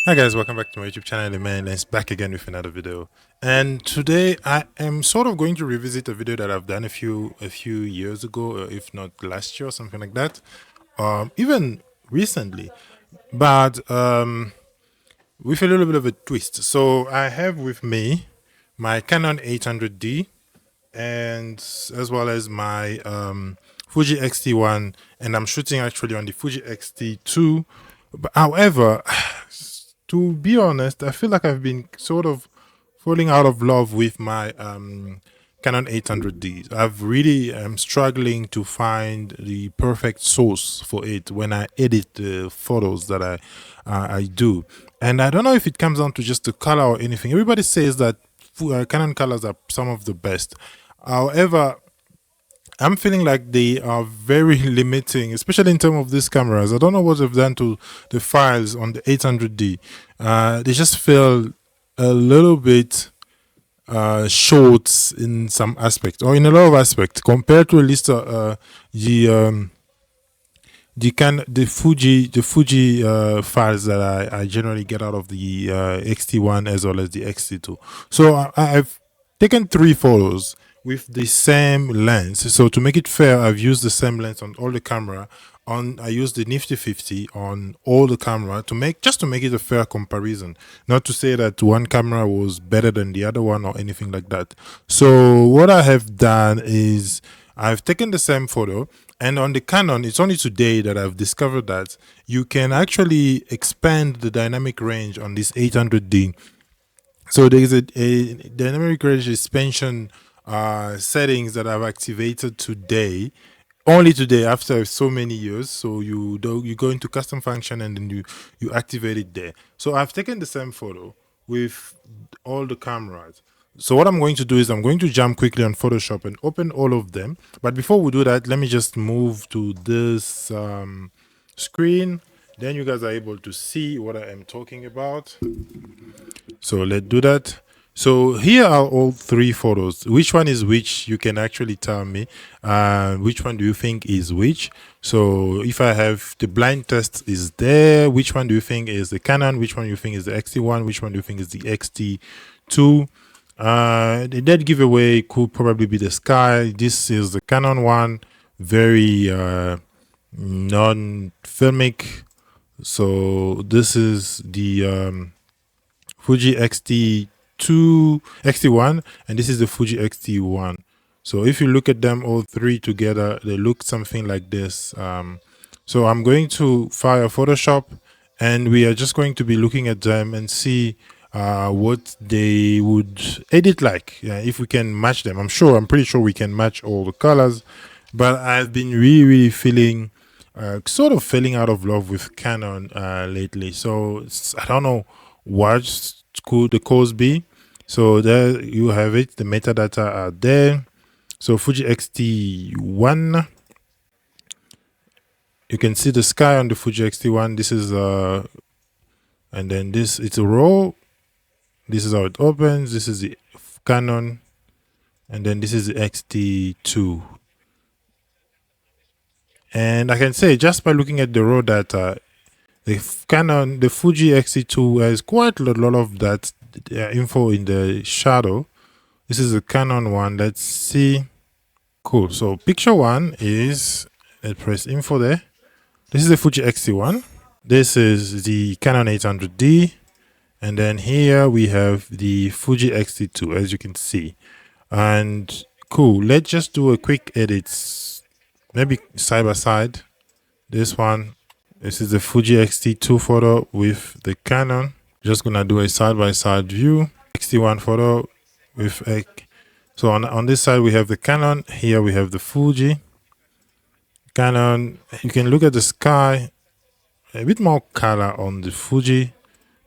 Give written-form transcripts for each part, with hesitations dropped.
Hi guys, welcome back to my YouTube channel. The man is back again with another video. And today I am sort of going to revisit a video that I've done a few years ago, or if not last year or something like that, even recently, but with a little bit of a twist. So I have with me my Canon 800D and as well as my Fuji X-T1, and I'm shooting actually on the Fuji X-T2. But however, to be honest, I feel like I've been sort of falling out of love with my Canon 800D. I've really am struggling to find the perfect source for it when I edit the photos that I do, and I don't know if it comes down to just the color or anything. Everybody says that Canon colors are some of the best. However, I'm feeling like they are very limiting, especially in terms of these cameras. I don't know what they've done to the files on the 800D. They just feel a little bit short in some aspects, or in a lot of aspects, compared to at least the Fuji files that I generally get out of the X-T1 as well as the X-T2. So I've taken 3 photos with the same lens. So to make it fair, I've used the same lens on all the camera. I used the Nifty 50 on all the camera to make it a fair comparison. Not to say that one camera was better than the other one or anything like that. So what I have done is I've taken the same photo, and on the Canon, it's only today that I've discovered that you can actually expand the dynamic range on this 800D. So there is a dynamic range expansion settings that I've activated today, only today after so many years. So you go into custom function and then you activate it there. So I've taken the same photo with all the cameras. So what I'm going to do is I'm going to jump quickly on Photoshop and open all of them. But before we do that, let me just move to this screen. Then you guys are able to see what I am talking about. So let's do that. So here are all 3 photos. Which one is which? You can actually tell me which one do you think is which. So if I have the blind test is there, which one do you think is the Canon? Which one do you think is the X-T1? Which one do you think is the X-T2? The dead giveaway could probably be the sky. This is the Canon one, very non-filmic. So this is the Fuji X-T2, X-T1, and this is the Fuji X-T1. So if you look at them all 3 together, they look something like this. So I'm going to fire Photoshop, and we are just going to be looking at them and see what they would edit like, if we can match them. I'm pretty sure we can match all the colors, but I've been really feeling sort of falling out of love with Canon lately. So I don't know what could the cause be. So there you have it. The metadata are there. So Fuji X-T1, you can see the sky on the Fuji X-T1. This is and then this, it's a raw. This is how it opens. This is the Canon, and then this is the X-T2. And I can say just by looking at the raw data, the Fuji X-T2 has quite a lot of that info in the shadow. This is the Canon one. Let's see. Cool. So picture 1 is, let's press info there. This is the Fuji X-T1. This is the Canon 800D. And then here we have the Fuji X-T2, as you can see. And cool, let's just do a quick edit, maybe side by side. This one, this is the Fuji X-T2 photo with the Canon. Just gonna do a side by side view. X-T1 photo with a, so on this side we have the Canon, here we have the Fuji. Canon, you can look at the sky, a bit more color on the Fuji,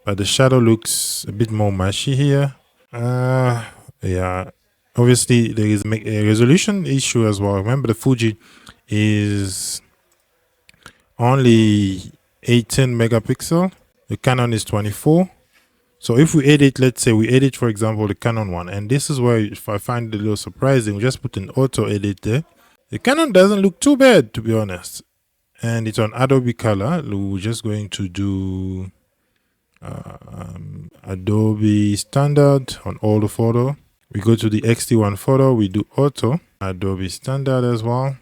but the shadow looks a bit more mushy here. Yeah, obviously there is a resolution issue as well. Remember, the Fuji is only 18 megapixel. The Canon is 24. So if we edit, let's say we edit, for example, the Canon one, and this is where if I find it a little surprising, we just put an auto edit there. The Canon doesn't look too bad, to be honest, and it's on Adobe Color. We're just going to do Adobe standard on all the photo. We go to the X-T1 photo, we do auto, Adobe standard as well.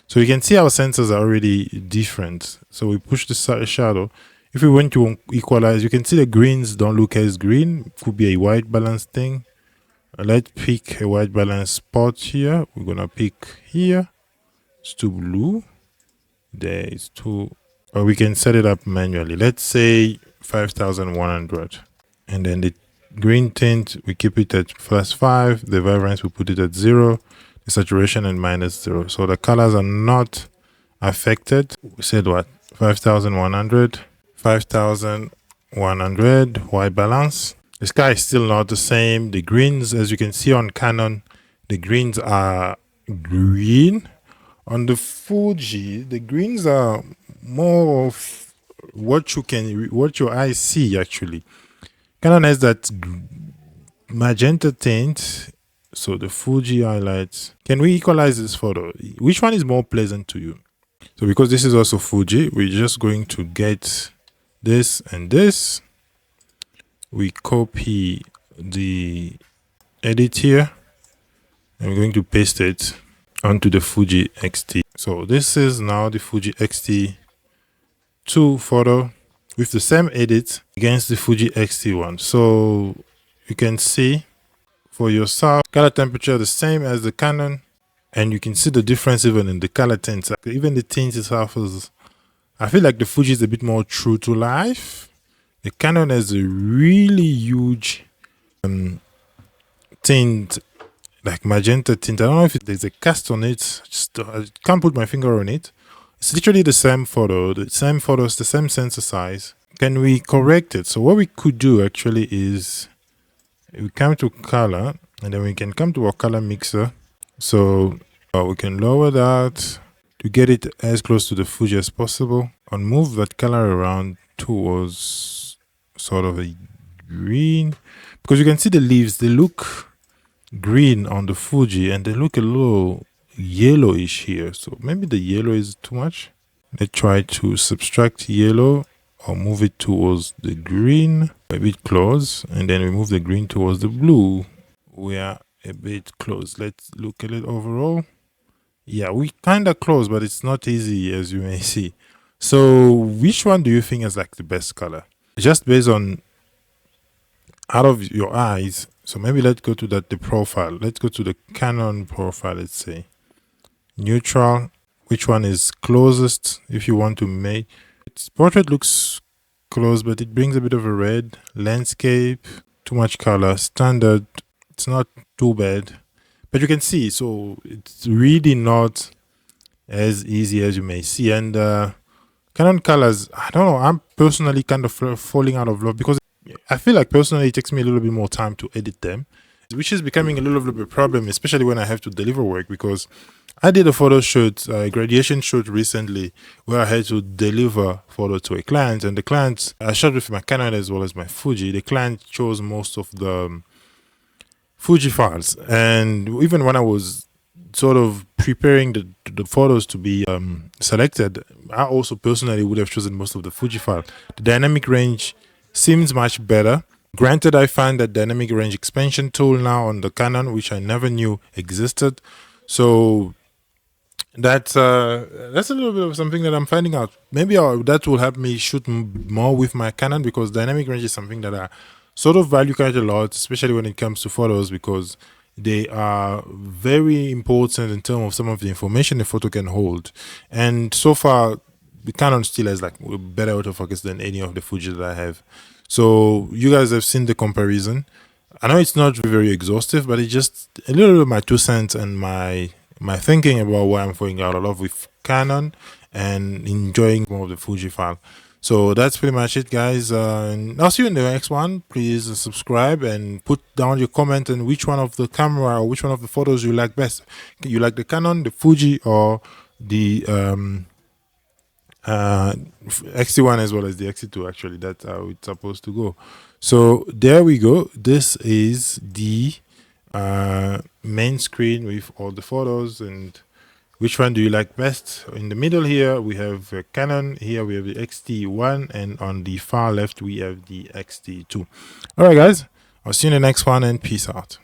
So you can see our sensors are already different. So we push the shadow. If we want to equalize, you can see the greens don't look as green. Could be a white balance thing. Let's pick a white balance spot here. We're gonna pick here. It's too blue. There is too, or we can set it up manually. Let's say 5100. And then the green tint, we keep it at +5. The vibrance, we put it at 0. The saturation at -0. So the colors are not affected. We said what? 5100. 5100 white balance. The sky is still not the same. The greens, as you can see on Canon, the greens are green. On the Fuji, the greens are more of what your eyes see actually. Canon has that magenta tint. So the Fuji highlights. Can we equalize this photo? Which one is more pleasant to you? So because this is also Fuji, we're just going to get this and this. We copy the edit here and we're going to paste it onto the Fuji X-T. So this is now the Fuji X-T2 photo with the same edit against the Fuji X-T1. So you can see for yourself, color temperature the same as the Canon, and you can see the difference even in the color tints. Even the tint itself is, I feel like the Fuji is a bit more true to life. The Canon has a really huge tint, like magenta tint. I don't know if there's a cast on it. I can't put my finger on it. It's literally the same photo, the same photos, the same sensor size. Can we correct it? So what we could do actually is we come to color and then we can come to our color mixer. So we can lower that to get it as close to the Fuji as possible and move that color around towards sort of a green, because you can see the leaves, they look green on the Fuji and they look a little yellowish here. So maybe the yellow is too much. Let's try to subtract yellow or move it towards the green a bit close, and then we move the green towards the blue. We are a bit close. Let's look at it overall. Yeah, we kind of close, but it's not easy, as you may see. So which one do you think is like the best color? Just based on out of your eyes. So maybe let's go to the profile. Let's go to the Canon profile. Let's say neutral. Which one is closest if you want to make its portrait looks close, but it brings a bit of a red. Landscape, too much color. Standard, it's not too bad, but you can see, so it's really not as easy as you may see. And Canon colors, I don't know, I'm personally kind of falling out of love because I feel like personally it takes me a little bit more time to edit them, which is becoming a little bit of a problem, especially when I have to deliver work, because I did a photo shoot, a graduation shoot recently where I had to deliver photo to a client, and the client, I shot with my Canon as well as my Fuji. The client chose most of the Fuji files, and even when I was sort of preparing the photos to be selected, I also personally would have chosen most of the Fuji file. The dynamic range seems much better. Granted, I find that dynamic range expansion tool now on the Canon, which I never knew existed. So that's a little bit of something that I'm finding out. Maybe that will help me shoot more with my Canon, because dynamic range is something that I sort of value quite a lot, especially when it comes to photos, because they are very important in terms of some of the information the photo can hold. And so far, the Canon still has like better autofocus than any of the Fuji that I have. So you guys have seen the comparison. I know it's not very exhaustive, but it's just a little bit of my 2 cents and my thinking about why I'm falling out of love with Canon and enjoying more of the Fuji file. So that's pretty much it, guys. And I'll see you in the next one. Please subscribe and put down your comment on which one of the camera or which one of the photos you like best. You like the Canon, the Fuji, or the X-T1 as well as the X-T2. Actually, that's how it's supposed to go. So there we go. This is the main screen with all the photos, and which one do you like best? In the middle here we have Canon, here we have the X-T1, and on the far left we have the X-T2. All right guys, I'll see you in the next one, and peace out.